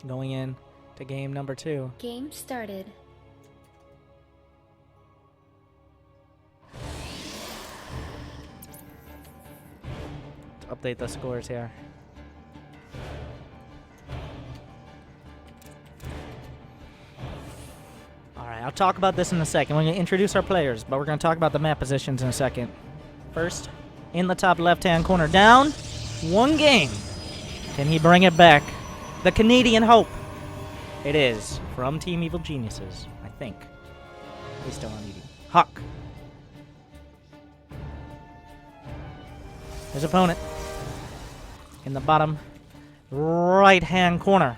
going in to game number 2. Game started. Let's update the scores here. Alright, I'll talk about this in a second. We're going to introduce our players, but we're going to talk about the map positions in a second. First, in the top left-hand corner, down 1 game. Can he bring it back? The Canadian Hope. It is from Team Evil Geniuses, I think. He's still on ED. HuK. His opponent in the bottom right-hand corner.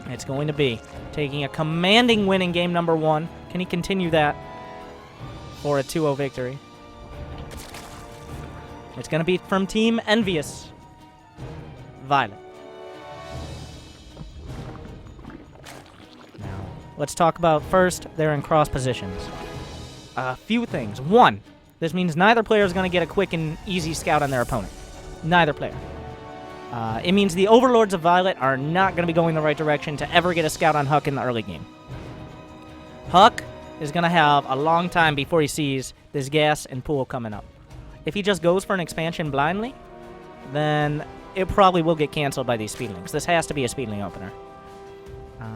It's going to be taking a commanding win in game number 1. Can he continue that for a 2-0 victory? It's going to be from Team Envious, viOLet. Now, let's talk about first, they're in cross positions. A few things. 1, this means neither player is going to get a quick and easy scout on their opponent. Neither player. It means the overlords of viOLet are not going to be going the right direction to ever get a scout on HuK in the early game. HuK is going to have a long time before he sees this gas and pool coming up. If he just goes for an expansion blindly, then it probably will get canceled by these speedlings. This has to be a speedling opener.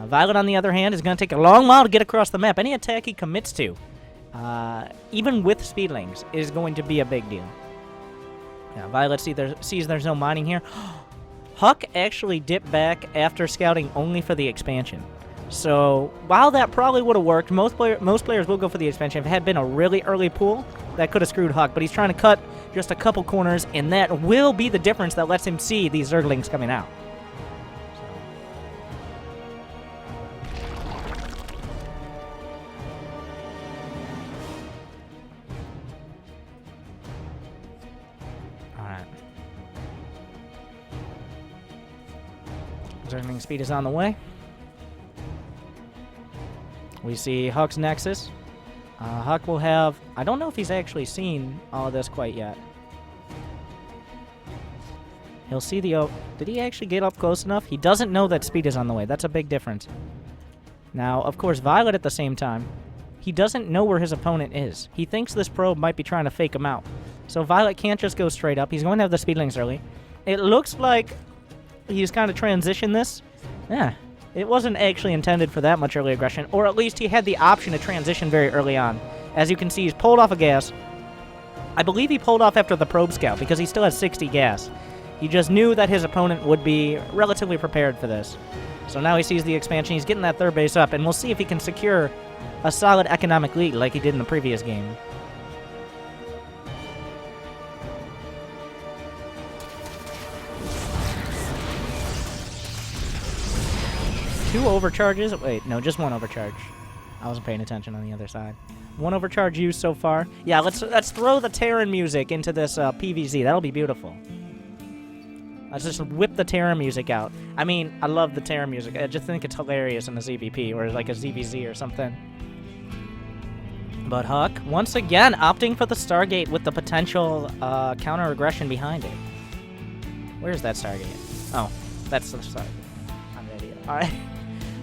viOLet, on the other hand, is going to take a long while to get across the map. Any attack he commits to, even with speedlings, is going to be a big deal. Yeah, viOLet sees there's no mining here. HuK actually dipped back after scouting only for the expansion. So, while that probably would have worked, most players will go for the expansion. If it had been a really early pool, that could have screwed HuK. But he's trying to cut just a couple corners, and that will be the difference that lets him see these Zerglings coming out. Zergling speed is on the way. We see HuK's Nexus. HuK will have... I don't know if he's actually seen all of this quite yet. He'll see the... Did he actually get up close enough? He doesn't know that speed is on the way. That's a big difference. Now, of course, viOLet at the same time, he doesn't know where his opponent is. He thinks this probe might be trying to fake him out. So viOLet can't just go straight up. He's going to have the speedlings early. It looks like he's kind of transitioned this. Yeah, it wasn't actually intended for that much early aggression, or at least he had the option to transition very early on. As you can see, he's pulled off a gas. I believe he pulled off after the probe scout because he still has 60 gas. He just knew that his opponent would be relatively prepared for this. So now he sees the expansion. He's getting that third base up, and we'll see if he can secure a solid economic lead like he did in the previous game. Two overcharges. Wait, no, just one overcharge. I wasn't paying attention on the other side. One overcharge used so far. Yeah, let's throw the Terran music into this PVZ. That'll be beautiful. Let's just whip the Terran music out. I mean, I love the Terran music. I just think it's hilarious in a ZVP or like a ZVZ or something. But HuK, once again, opting for the Stargate with the potential counter-aggression behind it. Where's that Stargate? Oh, that's the Stargate. I'm an idiot. All right.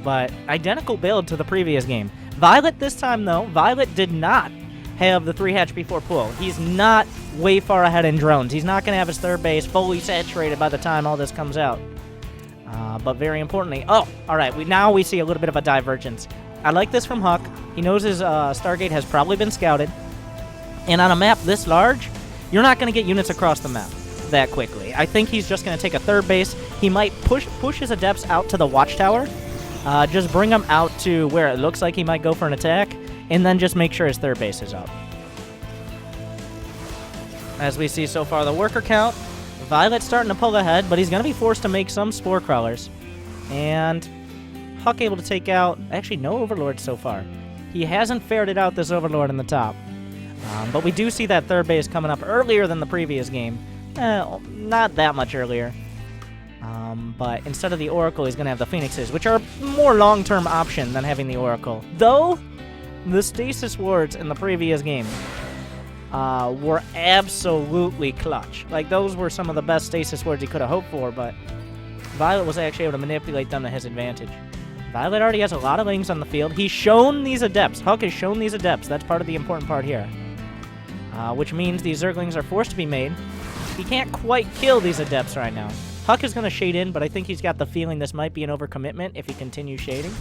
But identical build to the previous game. viOLet this time, though, viOLet did not have the 3-hatch before pull. He's not way far ahead in drones. He's not going to have his third base fully saturated by the time all this comes out. But very importantly... Oh, all right. Now we see a little bit of a divergence. I like this from HuK. He knows his Stargate has probably been scouted. And on a map this large, you're not going to get units across the map that quickly. I think he's just going to take a third base. He might push his Adepts out to the watchtower. Just bring him out to where it looks like he might go for an attack, and then just make sure his third base is up. As we see so far, the worker count, viOLet's starting to pull ahead, but he's going to be forced to make some Spore Crawlers. And HuK able to take out, actually no Overlords so far. He hasn't ferreted out this Overlord in the top. But we do see that third base coming up earlier than the previous game. Not that much earlier. But instead of the Oracle, he's going to have the Phoenixes, which are a more long-term option than having the Oracle. Though, the Stasis Wards in the previous game were absolutely clutch. Like, those were some of the best Stasis Wards he could have hoped for, but viOLet was actually able to manipulate them to his advantage. viOLet already has a lot of lings on the field. He's shown these adepts. HuK has shown these adepts. That's part of the important part here. Which means these Zerglings are forced to be made. He can't quite kill these adepts right now. HuK is going to shade in, but I think he's got the feeling this might be an overcommitment if he continues shading.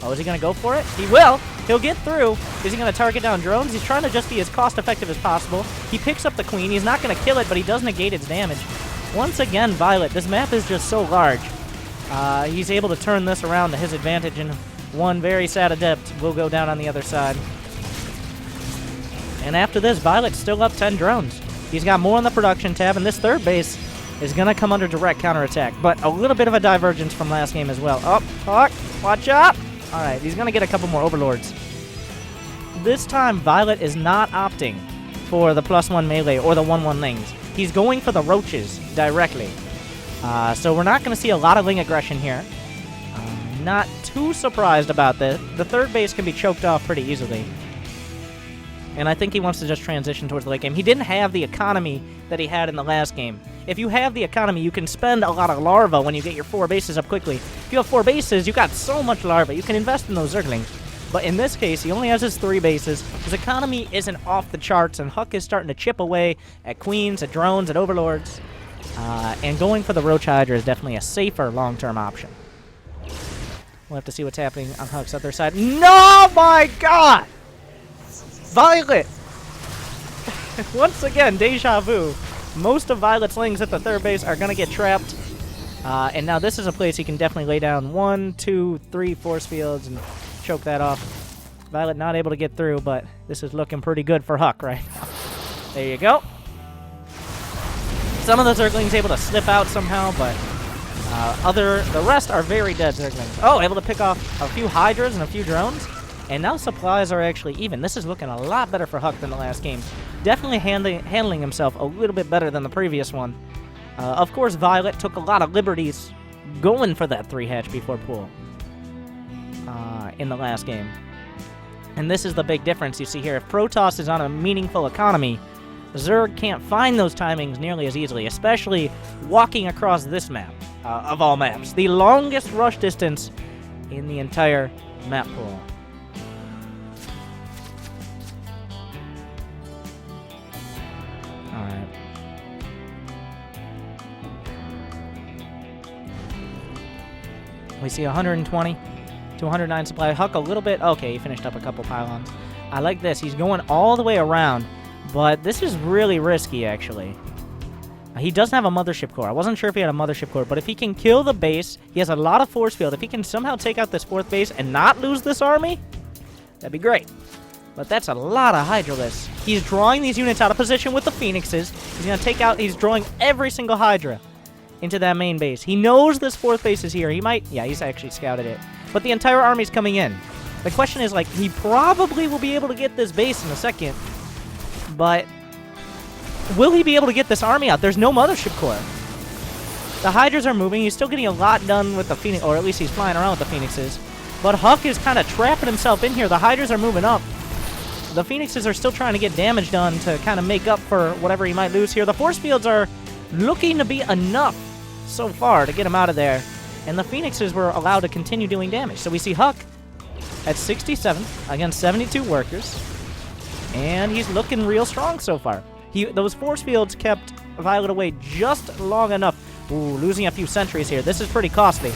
Oh, is he going to go for it? He will. He'll get through. Is he going to target down drones? He's trying to just be as cost-effective as possible. He picks up the queen. He's not going to kill it, but he does negate its damage. Once again, viOLet. This map is just so large. He's able to turn this around to his advantage, and one very sad adept will go down on the other side. And after this, viOLet's still up 10 drones. He's got more on the production tab, and this third base is going to come under direct counterattack, but a little bit of a divergence from last game as well. Oh, HuK, watch out! All right, he's going to get a couple more overlords. This time, viOLet is not opting for the +1 melee or the 1/1 lings. He's going for the roaches directly. So we're not going to see a lot of ling aggression here. Not too surprised about this. The third base can be choked off pretty easily. And I think he wants to just transition towards the late game. He didn't have the economy that he had in the last game. If you have the economy, you can spend a lot of larva when you get your 4 bases up quickly. If you have 4 bases, you got so much larva. You can invest in those Zerglings. But in this case, he only has his 3 bases. His economy isn't off the charts, and HuK is starting to chip away at queens, at drones, at overlords. And going for the Roach Hydra is definitely a safer long-term option. We'll have to see what's happening on HuK's other side. No, my God! viOLet! Once again, deja vu. Most of viOLet's lings at the third base are going to get trapped. And now this is a place he can definitely lay down 1, 2, 3 force fields and choke that off. viOLet not able to get through, but this is looking pretty good for HuK right now. There you go. Some of the Zerglings able to slip out somehow, but the rest are very dead Zerglings. Oh, able to pick off a few Hydras and a few drones. And now supplies are actually even. This is looking a lot better for HuK than the last game. Definitely handling himself a little bit better than the previous one. Of course, viOLet took a lot of liberties going for that 3-hatch before pool in the last game. And this is the big difference you see here. If Protoss is on a meaningful economy, Zerg can't find those timings nearly as easily, especially walking across this map, of all maps. The longest rush distance in the entire map pool. Alright. We see 120 to 109 supply. HuK a little bit. Okay, he finished up a couple pylons. I like this. He's going all the way around. But this is really risky, actually. He doesn't have a mothership core. I wasn't sure if he had a mothership core, but if he can kill the base, he has a lot of force field. If he can somehow take out this 4th base and not lose this army, that'd be great. But that's a lot of Hydralisks. He's drawing these units out of position with the Phoenixes. He's going to take out... He's drawing every single Hydra into that main base. He knows this 4th base is here. He might... Yeah, he's actually scouted it. But the entire army's coming in. The question is, like, he probably will be able to get this base in a second. But will he be able to get this army out? There's no mothership core. The Hydras are moving. He's still getting a lot done with the Phoenix, or at least he's flying around with the Phoenixes. But HuK is kind of trapping himself in here. The Hydras are moving up. The Phoenixes are still trying to get damage done to kind of make up for whatever he might lose here. The force fields are looking to be enough so far to get him out of there. And the Phoenixes were allowed to continue doing damage. So we see HuK at 67 against 72 workers. And he's looking real strong so far. Those force fields kept viOLet away just long enough. Ooh, losing a few sentries here. This is pretty costly.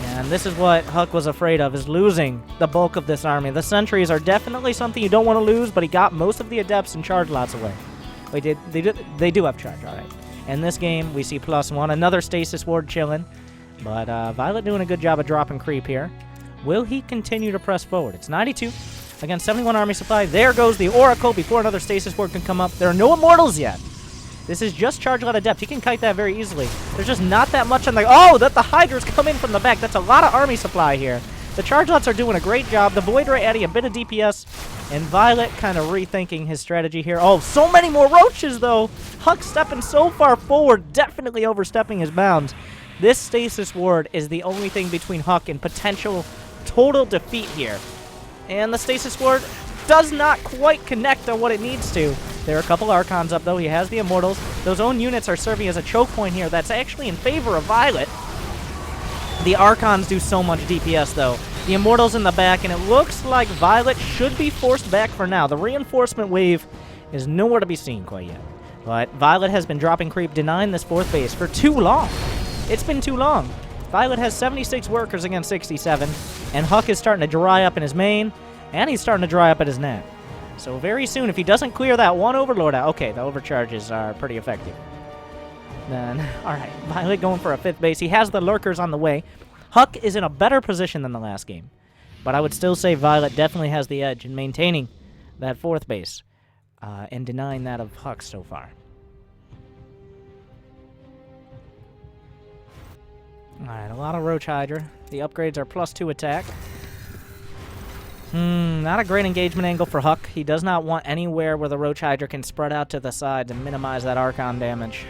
And this is what HuK was afraid of, is losing the bulk of this army. The sentries are definitely something you don't want to lose, but he got most of the adepts and charge lots away. They do have charge, all right. In this game, we see +1. Another stasis ward chilling. But viOLet doing a good job of dropping creep here. Will he continue to press forward? It's 92. Against 71 army supply. There goes the Oracle before another stasis ward can come up. There are no immortals yet. This is just charge lot adept. He can kite that very easily. There's just not that much on the... Oh, that the Hydras come in from the back. That's a lot of army supply here. The charge lots are doing a great job. The Void Ray adding a bit of DPS. And viOLet kind of rethinking his strategy here. Oh, so many more roaches, though. HuK stepping so far forward. Definitely overstepping his bounds. This stasis ward is the only thing between HuK and potential total defeat here. And the stasis ward does not quite connect on what it needs to. There are a couple Archons up, though. He has the Immortals. Those own units are serving as a choke point here. That's actually in favor of viOLet. The Archons do so much DPS, though. The Immortals in the back, and it looks like viOLet should be forced back for now. The reinforcement wave is nowhere to be seen quite yet. But viOLet has been dropping creep, denying this 4th base for too long. It's been too long. viOLet has 76 workers against 67, and HuK is starting to dry up in his main, and he's starting to dry up at his net. So very soon, if he doesn't clear that one Overlord out... Okay, the overcharges are pretty effective. Then, alright, viOLet going for a 5th base. He has the lurkers on the way. HuK is in a better position than the last game. But I would still say viOLet definitely has the edge in maintaining that 4th base. And denying that of HuK so far. Alright, a lot of Roach Hydra. The upgrades are +2 attack. Not a great engagement angle for HuK. He does not want anywhere where the Roach Hydra can spread out to the sides and minimize that Archon damage.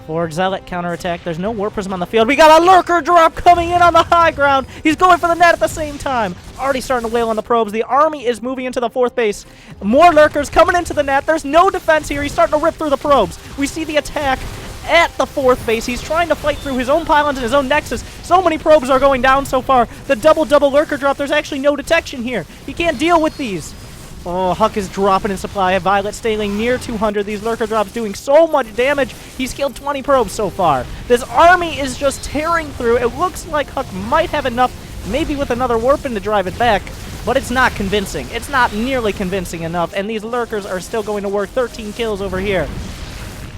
For Zealot counterattack, there's no Warp Prism on the field. We got a Lurker drop coming in on the high ground. He's going for the net at the same time. Already starting to wail on the probes. The army is moving into the 4th base. More Lurkers coming into the net. There's no defense here. He's starting to rip through the probes. We see the attack at the 4th base. He's trying to fight through his own pylons and his own nexus. So many probes are going down so far. The double Lurker drop. There's actually no detection here. He can't deal with these. Oh, HuK is dropping in supply. viOLet staying near 200. These Lurker drops doing so much damage. He's killed 20 probes so far. This army is just tearing through. It looks like HuK might have enough, maybe with another Warpin to drive it back, but it's not convincing. It's not nearly convincing enough, and these Lurkers are still going to work. 13 kills over here.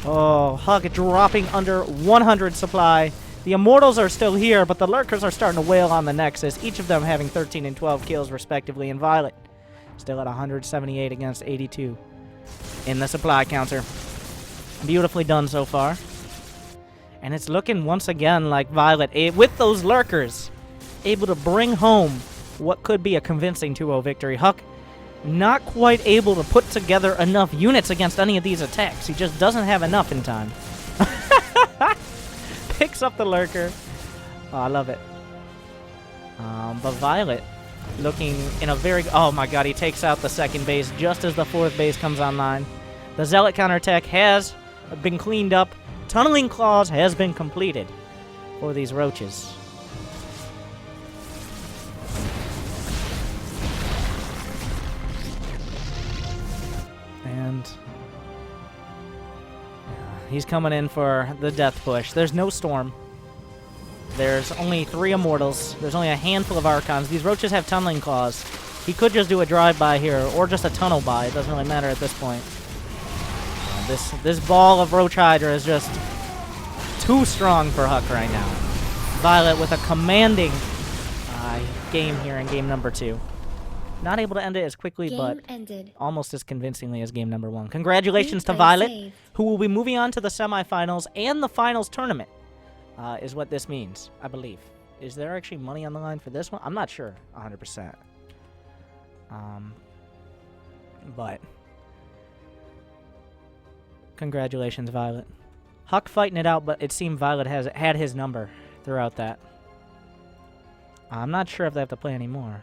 Oh, HuK dropping under 100 supply. The Immortals are still here, but the Lurkers are starting to wail on the Nexus, each of them having 13 and 12 kills respectively, and viOLet still at 178 against 82 in the supply counter. Beautifully done so far. And it's looking once again like viOLet, with those Lurkers, able to bring home what could be a convincing 2-0 victory. HuK not quite able to put together enough units against any of these attacks. He just doesn't have enough in time. Picks up the Lurker. Oh, I love it. But viOLet looking in a very... Oh my god, he takes out the 2nd base just as the 4th base comes online. The Zealot counterattack has been cleaned up. Tunneling Claws has been completed for these Roaches. And he's coming in for the death push. There's no Storm. There's only 3 Immortals. There's only a handful of Archons. These Roaches have Tunneling Claws. He could just do a drive-by here, or just a tunnel by. It doesn't really matter at this point. This ball of Roach Hydra is just too strong for HuK right now. viOLet with a commanding game here in game number 2. Not able to end it as quickly, but almost as convincingly as game number 1. Congratulations to viOLet, who will be moving on to the semifinals and the finals tournament. Is what this means, I believe. Is there actually money on the line for this one? I'm not sure, 100%. But congratulations, viOLet. HuK fighting it out, but it seemed viOLet had his number throughout that. I'm not sure if they have to play anymore.